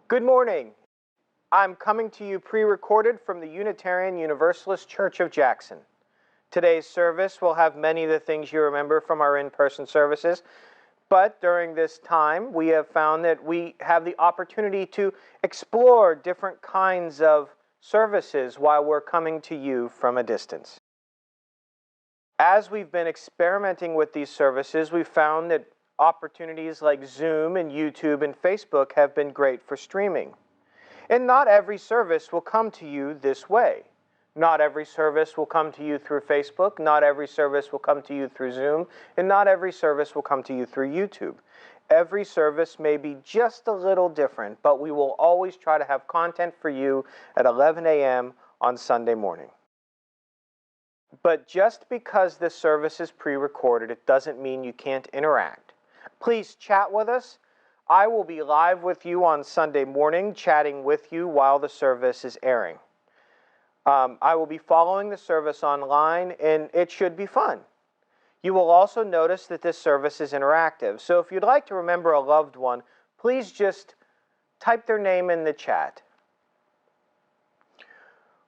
Good morning. I'm coming to you pre-recorded from the Unitarian Universalist Church of Jackson. Today's service will have many of the things you remember from our in-person services, but during this time we have found that we have the opportunity to explore different kinds of services while we're coming to you from a distance. As we've been experimenting with these services, we've found that opportunities like Zoom and YouTube and Facebook have been great for streaming. And not every service will come to you this way. Not every service will come to you through Facebook, not every service will come to you through Zoom, and not every service will come to you through YouTube. Every service may be just a little different, but we will always try to have content for you at 11 a.m. on Sunday morning. But just because this service is pre-recorded, it doesn't mean you can't interact. Please chat with us. I will be live with you on Sunday morning, chatting with you while the service is airing. I will be following the service online, and it should be fun. You will also notice that this service is interactive. So if you'd like to remember a loved one, please just type their name in the chat.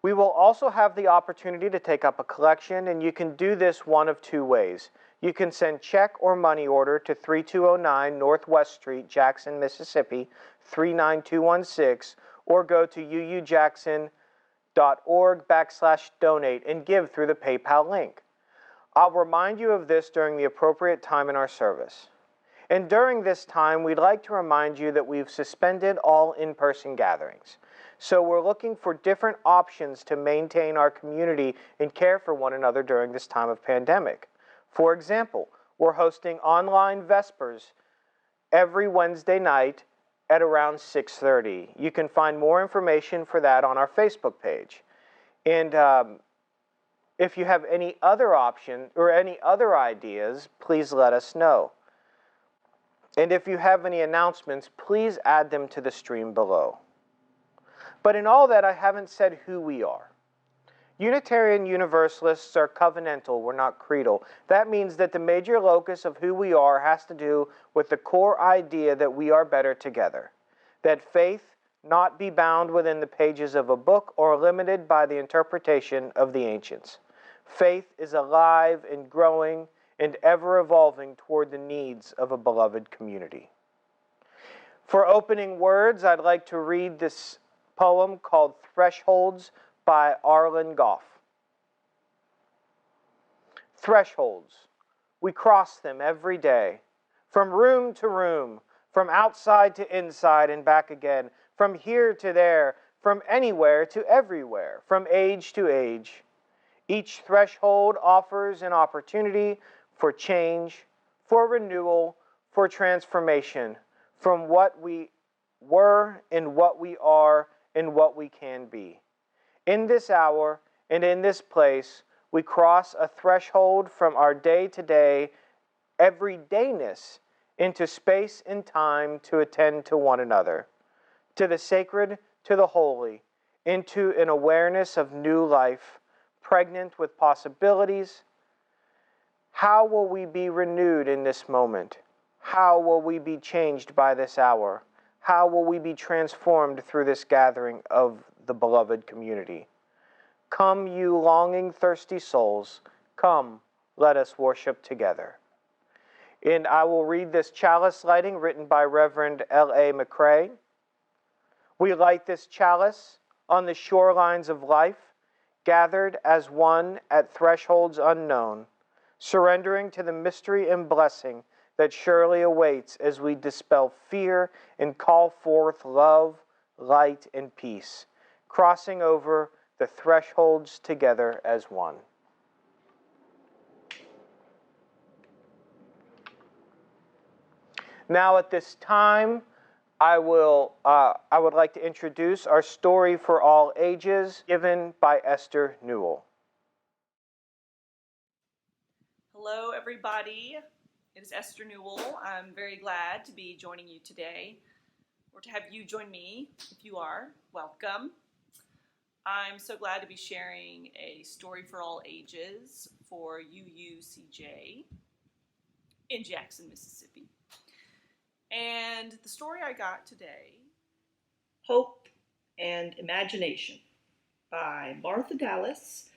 We will also have the opportunity to take up a collection, and you can do this one of two ways. You can send check or money order to 3209 Northwest Street, Jackson, Mississippi, 39216, or go to uujackson.org/donate and give through the PayPal link. I'll remind you of this during the appropriate time in our service. And during this time, we'd like to remind you that we've suspended all in-person gatherings. So we're looking for different options to maintain our community and care for one another during this time of pandemic. For example, we're hosting online Vespers every Wednesday night at around 6:30. You can find more information for that on our Facebook page. And if you have any other option or any other ideas, please let us know. And if you have any announcements, please add them to the stream below. But in all that, I haven't said who we are. Unitarian Universalists are covenantal, we're not creedal. That means that the major locus of who we are has to do with the core idea that we are better together. That faith not be bound within the pages of a book or limited by the interpretation of the ancients. Faith is alive and growing and ever evolving toward the needs of a beloved community. For opening words, I'd like to read this poem called Thresholds by Arlen Goff. Thresholds. We cross them every day, from room to room, from outside to inside and back again, from here to there, from anywhere to everywhere, from age to age. Each threshold offers an opportunity for change, for renewal, for transformation, from what we were and what we are and what we can be. In this hour and in this place, we cross a threshold from our day-to-day everydayness into space and time to attend to one another, to the sacred, to the holy, into an awareness of new life, pregnant with possibilities. How will we be renewed in this moment? How will we be changed by this hour? How will we be transformed through this gathering of the beloved community? Come, you longing, thirsty souls, come, let us worship together. And I will read this chalice lighting written by Reverend L.A. McCreary. We light this chalice on the shorelines of life, gathered as one at thresholds unknown, surrendering to the mystery and blessing that surely awaits as we dispel fear and call forth love, light, and peace, crossing over the thresholds together as one. Now at this time, I would like to introduce our story for all ages, given by Esther Newell. Hello, everybody. It is Esther Newell. I'm very glad to be joining you today, or to have you join me. If you are, welcome. I'm so glad to be sharing a story for all ages for UUCJ in Jackson, Mississippi. And the story I got today Hope and Imagination by Martha Dallas.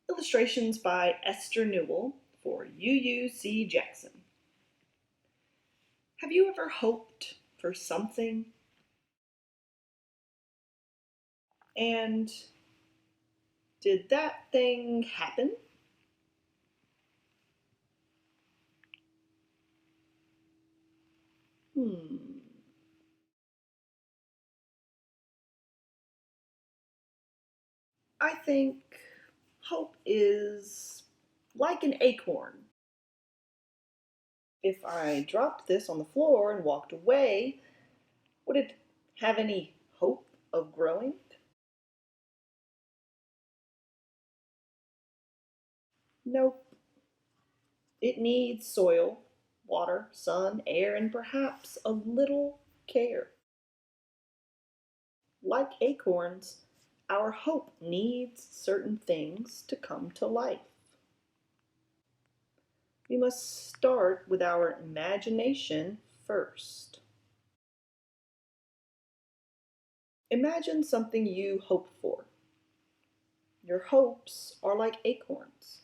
Illustrations by Esther Newell for UUC Jackson. Have you ever hoped for something and did that thing happen? I think hope is like an acorn. If I dropped this on the floor and walked away, would it have any hope of growing? Nope. It needs soil, water, sun, air, and perhaps a little care. Like acorns, our hope needs certain things to come to life. We must start with our imagination first. Imagine something you hope for. Your hopes are like acorns.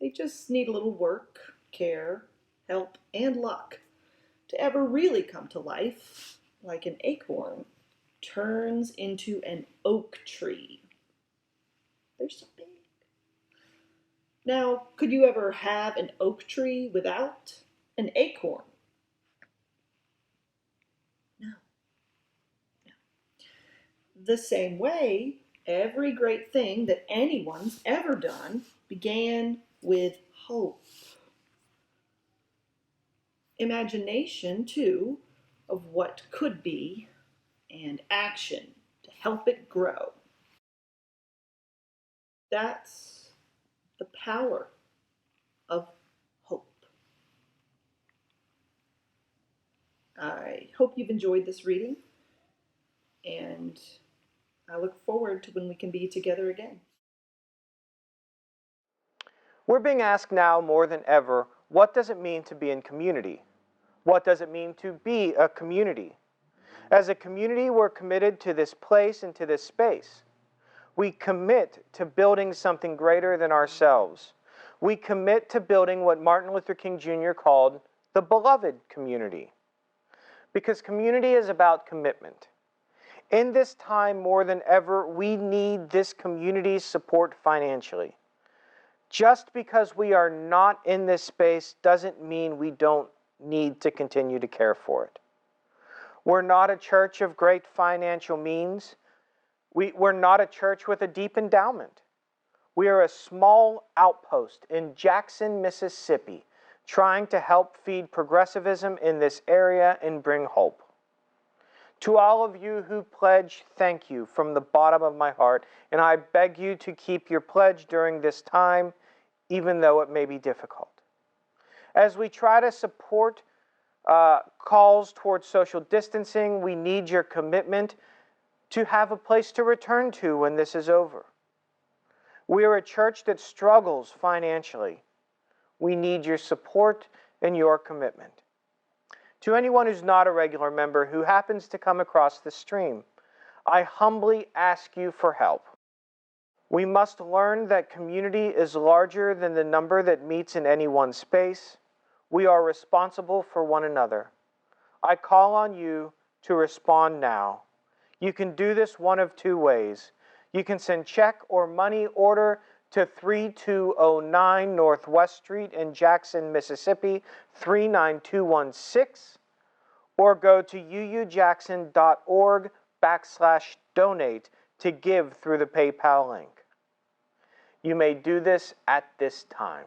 They just need a little work, care, help, and luck to ever really come to life, like an acorn turns into an oak tree. They're so big. Now, could you ever have an oak tree without an acorn? No. The same way, every great thing that anyone's ever done began with hope. Imagination, too, of what could be, and action to help it grow. That's the power of hope. I hope you've enjoyed this reading, and I look forward to when we can be together again. We're being asked now more than ever, what does it mean to be in community? What does it mean to be a community? As a community, we're committed to this place and to this space. We commit to building something greater than ourselves. We commit to building what Martin Luther King Jr. called the beloved community. Because community is about commitment. In this time more than ever, we need this community's support financially. Just because we are not in this space doesn't mean we don't need to continue to care for it. We're not a church of great financial means. We're not a church with a deep endowment. We are a small outpost in Jackson, Mississippi, trying to help feed progressivism in this area and bring hope. To all of you who pledge, thank you from the bottom of my heart, and I beg you to keep your pledge during this time, even though it may be difficult. As we try to support calls towards social distancing, we need your commitment to have a place to return to when this is over. We are a church that struggles financially. We need your support and your commitment. To anyone who's not a regular member who happens to come across the stream, I humbly ask you for help. We must learn that community is larger than the number that meets in any one space. We are responsible for one another. I call on you to respond now. You can do this one of two ways. You can send check or money order to 3209 Northwest Street in Jackson, Mississippi, 39216, or go to uujackson.org/donate to give through the PayPal link. You may do this at this time.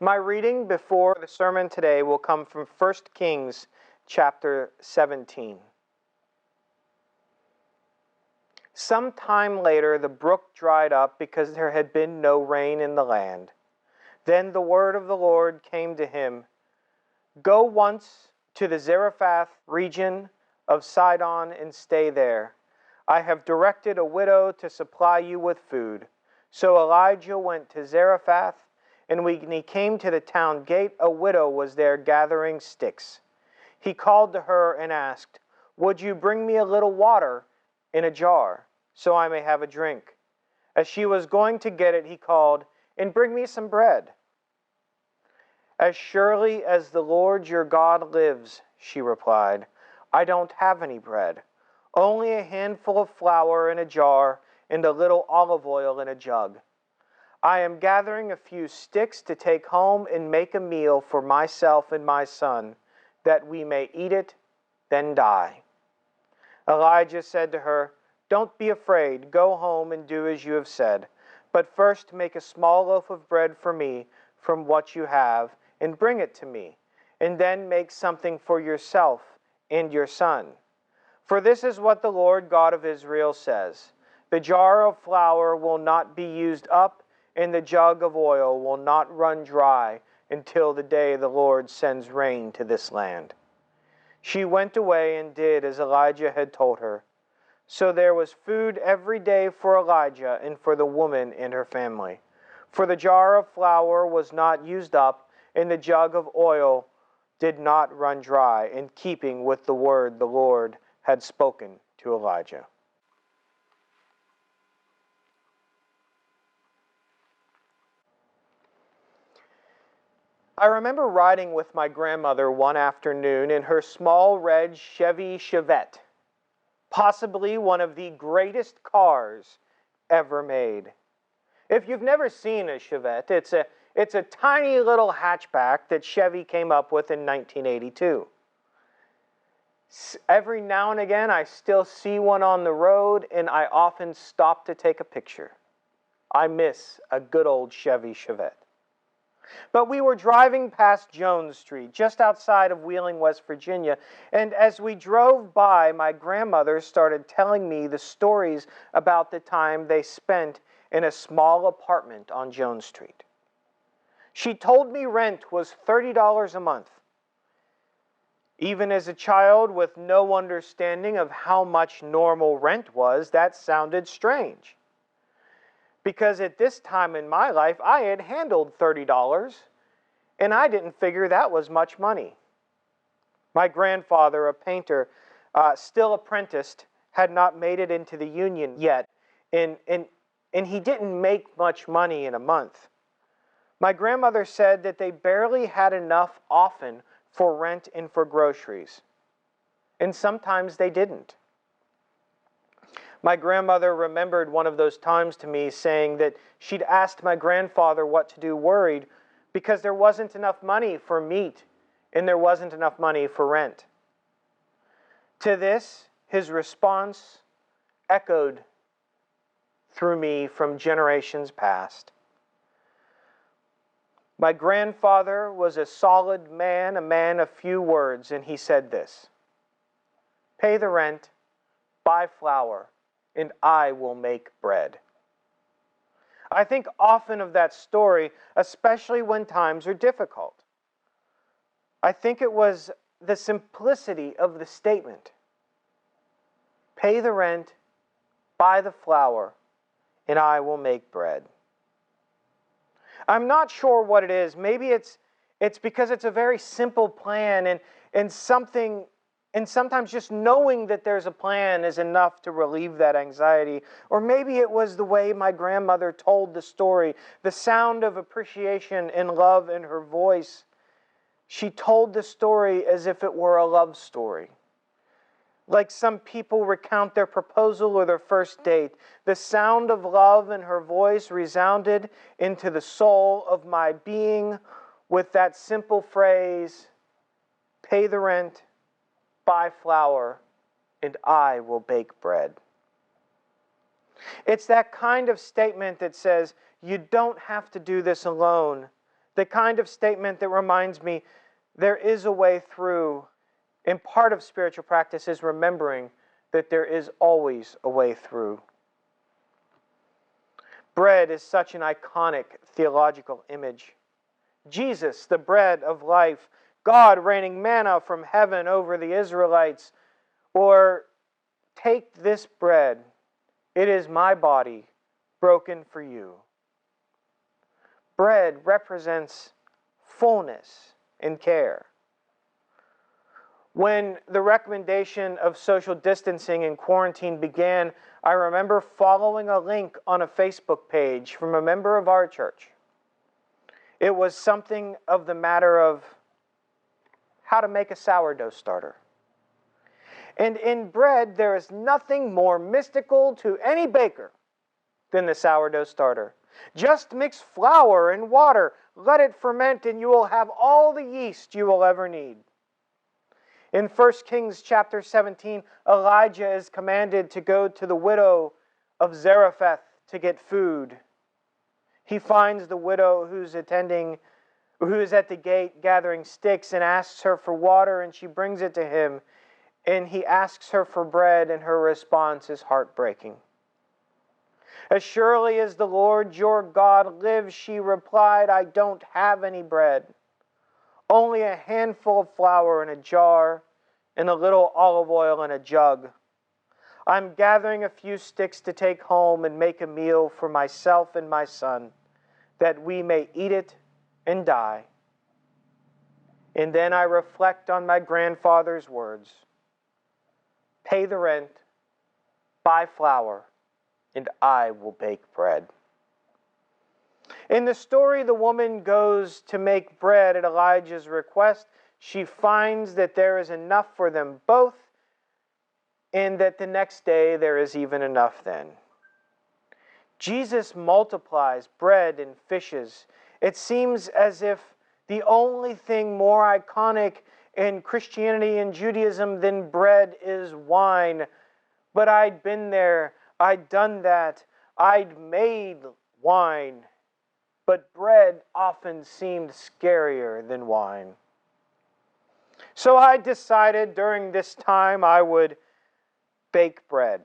My reading before the sermon today will come from 1 Kings chapter 17. Some time later, the brook dried up because there had been no rain in the land. Then the word of the Lord came to him, "Go once to the Zarephath region of Sidon and stay there. I have directed a widow to supply you with food." So Elijah went to Zarephath, and when he came to the town gate, a widow was there gathering sticks. He called to her and asked, "Would you bring me a little water in a jar, so I may have a drink?" As she was going to get it, he called, "And bring me some bread." "As surely as the Lord your God lives," she replied, "I don't have any bread, only a handful of flour in a jar and a little olive oil in a jug. I am gathering a few sticks to take home and make a meal for myself and my son, that we may eat it, then die." Elijah said to her, "Don't be afraid. Go home and do as you have said. But first make a small loaf of bread for me from what you have, and bring it to me. And then make something for yourself and your son. For this is what the Lord God of Israel says, the jar of flour will not be used up, and the jug of oil will not run dry until the day the Lord sends rain to this land." She went away and did as Elijah had told her. So there was food every day for Elijah and for the woman and her family. For the jar of flour was not used up, and the jug of oil did not run dry, in keeping with the word the Lord had spoken to Elijah. I remember riding with my grandmother one afternoon in her small red Chevy Chevette, possibly one of the greatest cars ever made. If you've never seen a Chevette, it's a tiny little hatchback that Chevy came up with in 1982. Every now and again, I still see one on the road, and I often stop to take a picture. I miss a good old Chevy Chevette. But we were driving past Jones Street, just outside of Wheeling, West Virginia, and as we drove by, my grandmother started telling me the stories about the time they spent in a small apartment on Jones Street. She told me rent was $30 a month. Even as a child with no understanding of how much normal rent was, that sounded strange. Because at this time in my life, I had handled $30, and I didn't figure that was much money. My grandfather, a painter, still apprenticed, had not made it into the union yet, and he didn't make much money in a month. My grandmother said that they barely had enough often for rent and for groceries, and sometimes they didn't. My grandmother remembered one of those times to me, saying that she'd asked my grandfather what to do, worried because there wasn't enough money for meat and there wasn't enough money for rent. To this, his response echoed through me from generations past. My grandfather was a solid man, a man of few words, and he said this: "Pay the rent, buy flour, and I will make bread." I think often of that story, especially when times are difficult. I think it was the simplicity of the statement. Pay the rent, buy the flour, and I will make bread. I'm not sure what it is. Maybe it's because it's a very simple plan, and sometimes just knowing that there's a plan is enough to relieve that anxiety. Or maybe it was the way my grandmother told the story, the sound of appreciation and love in her voice. She told the story as if it were a love story. Like some people recount their proposal or their first date, the sound of love in her voice resounded into the soul of my being with that simple phrase, "Pay the rent, buy flour, and I will bake bread." It's that kind of statement that says, you don't have to do this alone, The kind of statement that reminds me there is a way through. And part of spiritual practice is remembering that there is always a way through. Bread is such an iconic theological image. Jesus, the bread of life, God raining manna from heaven over the Israelites, or take this bread, it is my body broken for you. Bread represents fullness and care. When the recommendation of social distancing and quarantine began, I remember following a link on a Facebook page from a member of our church. It was something of the matter of how to make a sourdough starter. And in bread, there is nothing more mystical to any baker than the sourdough starter. Just mix flour and water, let it ferment, and you will have all the yeast you will ever need. In 1 Kings chapter 17, Elijah is commanded to go to the widow of Zarephath to get food. He finds the widow who is at the gate gathering sticks and asks her for water, and she brings it to him. And he asks her for bread, and her response is heartbreaking. As surely as the Lord your God lives, she replied, I don't have any bread. Only a handful of flour in a jar and a little olive oil in a jug. I'm gathering a few sticks to take home and make a meal for myself and my son, that we may eat it and die. And then I reflect on my grandfather's words. Pay the rent, buy flour, and I will bake bread. In the story, the woman goes to make bread at Elijah's request. She finds that there is enough for them both, and that the next day there is even enough then. Jesus multiplies bread and fishes. It seems as if the only thing more iconic in Christianity and Judaism than bread is wine. But I'd been there, I'd done that, I'd made wine. But bread often seemed scarier than wine. So I decided during this time I would bake bread.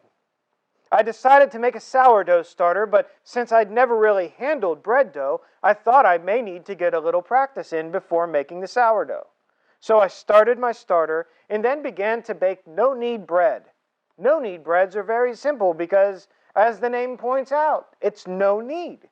I decided to make a sourdough starter, but since I'd never really handled bread dough, I thought I may need to get a little practice in before making the sourdough. So I started my starter and then began to bake no-knead bread. No-knead breads are very simple because, as the name points out, it's no knead.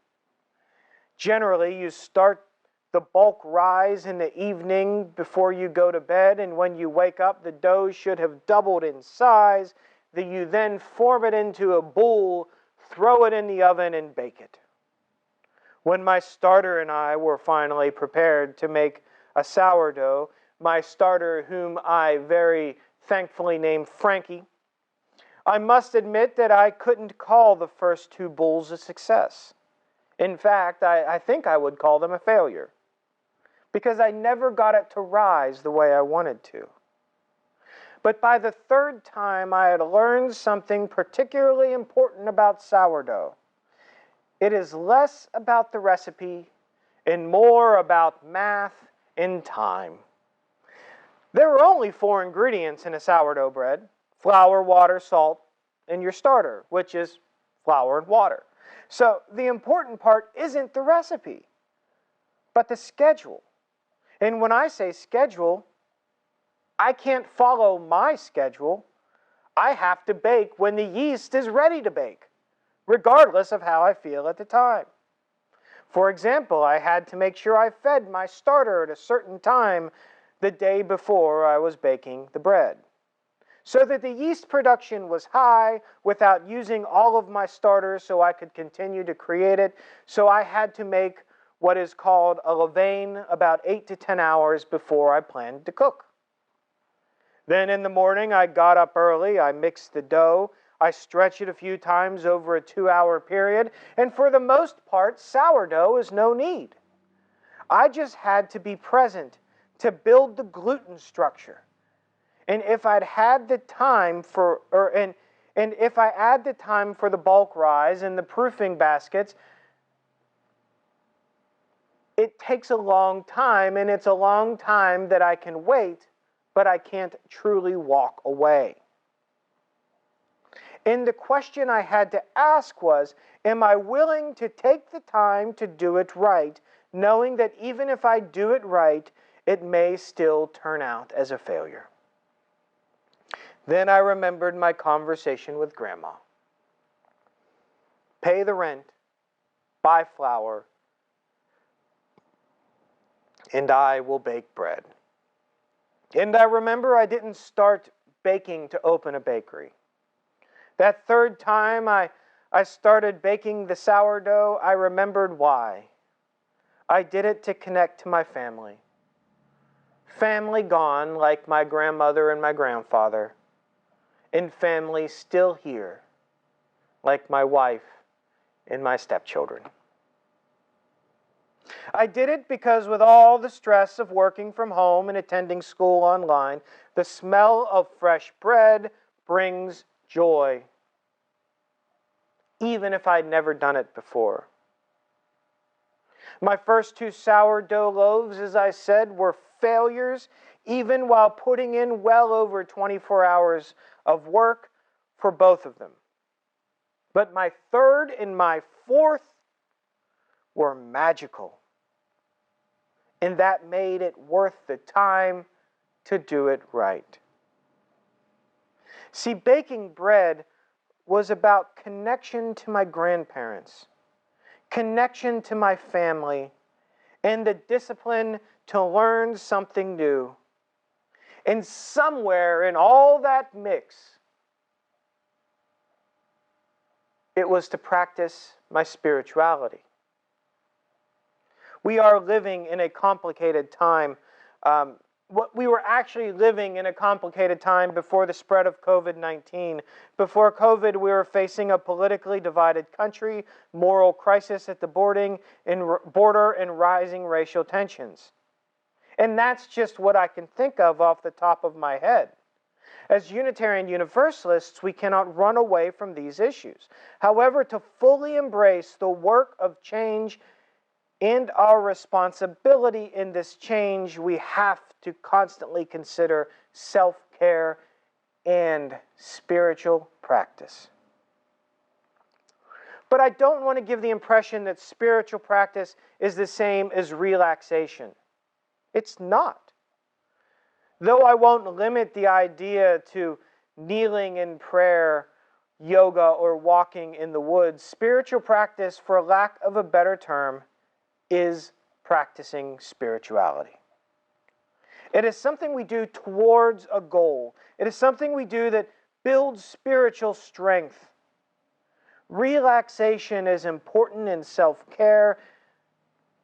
Generally, you start the bulk rise in the evening before you go to bed, and when you wake up, the dough should have doubled in size. That you then form it into a bowl, throw it in the oven, and bake it. When my starter and I were finally prepared to make a sourdough, my starter, whom I very thankfully named Frankie, I must admit that I couldn't call the first 2 bowls a success. In fact, I think I would call them a failure, because I never got it to rise the way I wanted to. But by the 3rd time, I had learned something particularly important about sourdough. It is less about the recipe and more about math and time. There are only 4 ingredients in a sourdough bread: flour, water, salt, and your starter, which is flour and water. So the important part isn't the recipe, but the schedule. And when I say schedule, I can't follow my schedule. I have to bake when the yeast is ready to bake, regardless of how I feel at the time. For example, I had to make sure I fed my starter at a certain time the day before I was baking the bread, so that the yeast production was high without using all of my starter so I could continue to create it. So I had to make what is called a levain about 8 to 10 hours before I planned to cook. Then in the morning, I got up early, I mixed the dough, I stretched it a few times over a 2-hour period, and for the most part, sourdough is no need. I just had to be present to build the gluten structure. And if I'd had the time for, and if I add the time for the bulk rise and the proofing baskets, it takes a long time, and it's a long time that I can wait, but I can't truly walk away. And the question I had to ask was, am I willing to take the time to do it right, knowing that even if I do it right, it may still turn out as a failure? Then I remembered my conversation with Grandma. Pay the rent, buy flour, and I will bake bread. And I remember I didn't start baking to open a bakery. That third time I started baking the sourdough, I remembered why. I did it to connect to my family. Family gone, like my grandmother and my grandfather, and family still here, like my wife and my stepchildren. I did it because with all the stress of working from home and attending school online, the smell of fresh bread brings joy, even if I'd never done it before. My first 2 sourdough loaves, as I said, were failures, even while putting in well over 24 hours of work for both of them. But my third and my fourth were magical. And that made it worth the time to do it right. See, baking bread was about connection to my grandparents, connection to my family, and the discipline to learn something new. And somewhere in all that mix, it was to practice my spirituality. We are living in a complicated time. We were actually living in a complicated time before the spread of COVID-19. Before COVID, we were facing a politically divided country, moral crisis at the border, and rising racial tensions. And that's just what I can think of off the top of my head. As Unitarian Universalists, we cannot run away from these issues. However, to fully embrace the work of change and our responsibility in this change, we have to constantly consider self-care and spiritual practice. But I don't want to give the impression that spiritual practice is the same as relaxation. It's not. Though I won't limit the idea to kneeling in prayer, yoga, or walking in the woods, spiritual practice, for lack of a better term, is practicing spirituality. It is something we do towards a goal. It is something we do that builds spiritual strength. Relaxation is important in self-care.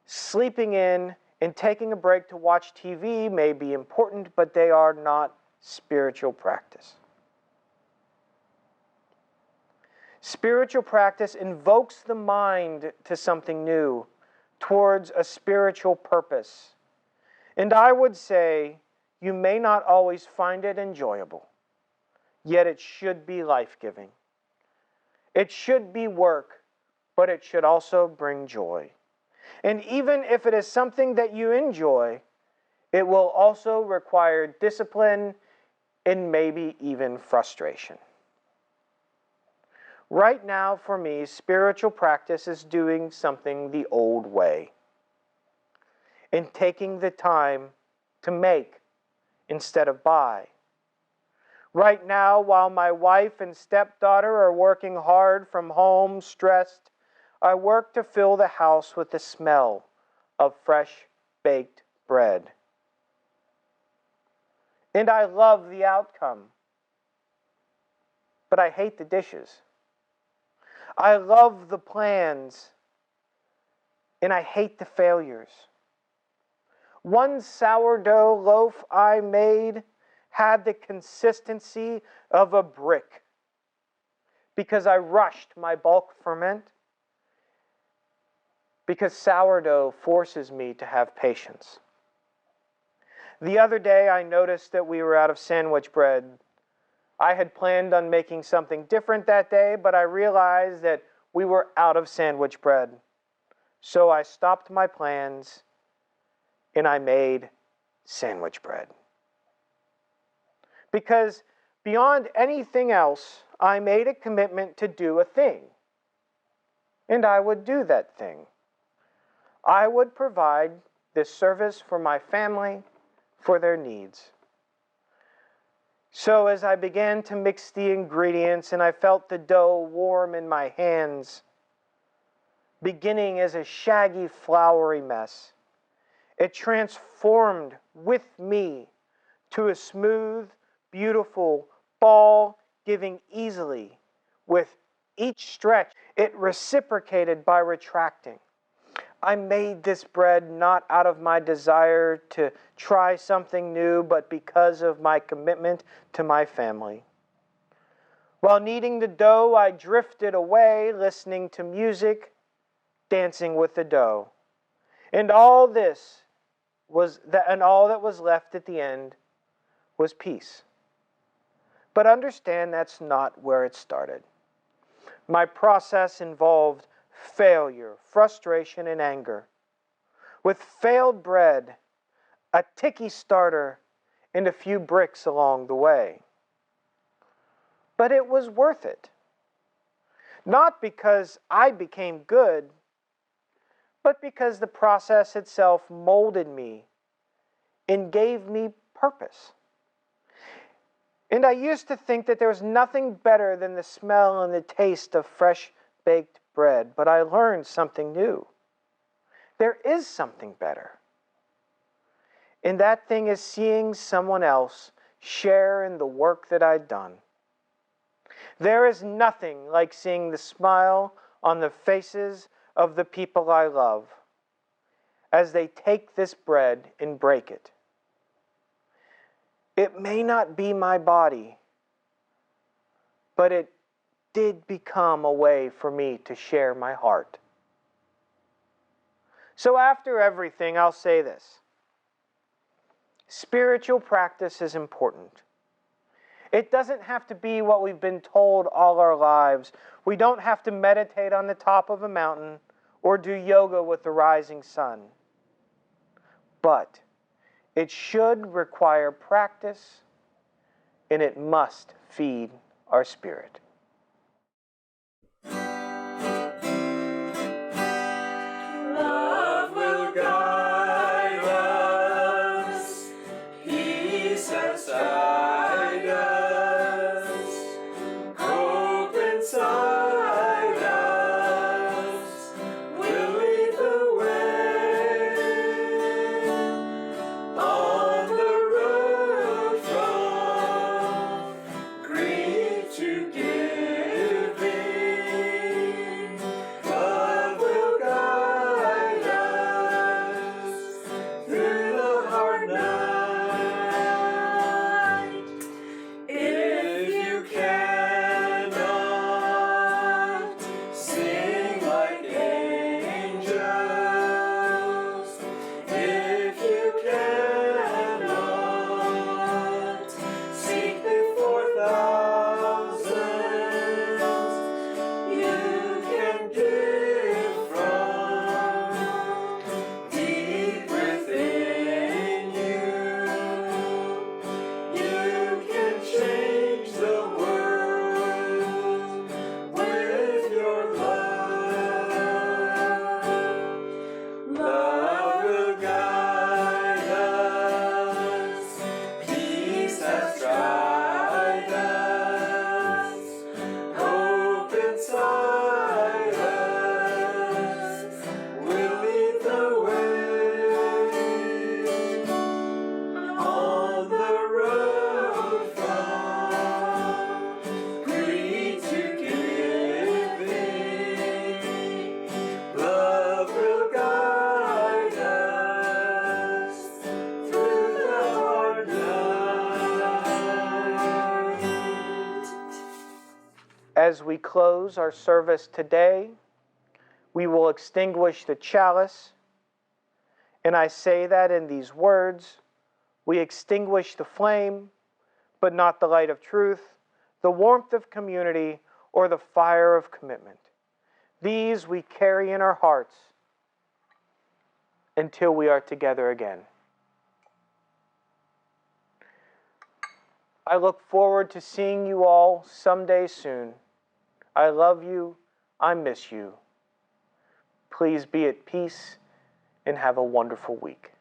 Sleeping in and taking a break to watch TV may be important, but they are not spiritual practice. Spiritual practice invokes the mind to something new, towards a spiritual purpose. And I would say you may not always find it enjoyable, yet it should be life-giving. It should be work, but it should also bring joy. And even if it is something that you enjoy, it will also require discipline and maybe even frustration. Right now, for me, spiritual practice is doing something the old way and taking the time to make instead of buy. Right now, while my wife and stepdaughter are working hard from home, stressed, I work to fill the house with the smell of fresh baked bread. And I love the outcome, but I hate the dishes. I love the plans, and I hate the failures. One sourdough loaf I made had the consistency of a brick because I rushed my bulk ferment, because sourdough forces me to have patience. The other day I noticed that we were out of sandwich bread. I had planned on making something different that day, but I realized that we were out of sandwich bread. So I stopped my plans and I made sandwich bread. Because beyond anything else, I made a commitment to do a thing. And I would do that thing. I would provide this service for my family, for their needs. So as I began to mix the ingredients and I felt the dough warm in my hands, beginning as a shaggy, floury mess, it transformed with me to a smooth, beautiful ball, giving easily. With each stretch, it reciprocated by retracting. I made this bread not out of my desire to try something new, but because of my commitment to my family. While kneading the dough, I drifted away, listening to music, dancing with the dough. And all that was left at the end was peace. But understand that's not where it started. My process involved failure, frustration, and anger. With failed bread, a ticky starter, and a few bricks along the way. But it was worth it. Not because I became good, but because the process itself molded me and gave me purpose. And I used to think that there was nothing better than the smell and the taste of fresh baked bread, but I learned something new. There is something better. And that thing is seeing someone else share in the work that I'd done. There is nothing like seeing the smile on the faces of the people I love as they take this bread and break it. It may not be my body, but it did become a way for me to share my heart. So after everything, I'll say this. Spiritual practice is important. It doesn't have to be what we've been told all our lives. We don't have to meditate on the top of a mountain or do yoga with the rising sun. But it should require practice, and it must feed our spirit. Love will guide us, peace outside us, hope inside us, will lead the way on the road from greed to giving. Love will guide us through the hard night. If you cannot sing like angels, if you cannot seek before thousands, you can give from deep within you. You can change the world with your love. Love will guide us, peace has tried us, hope inside us will lead the way on the road from greed to giving. Love will guide us through the hard night. As we close our service today, we will extinguish the chalice. And I say that in these words, we extinguish the flame, but not the light of truth, the warmth of community, or the fire of commitment. These we carry in our hearts until we are together again. I look forward to seeing you all someday soon. I love you. I miss you. Please be at peace and have a wonderful week.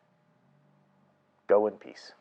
Go in peace.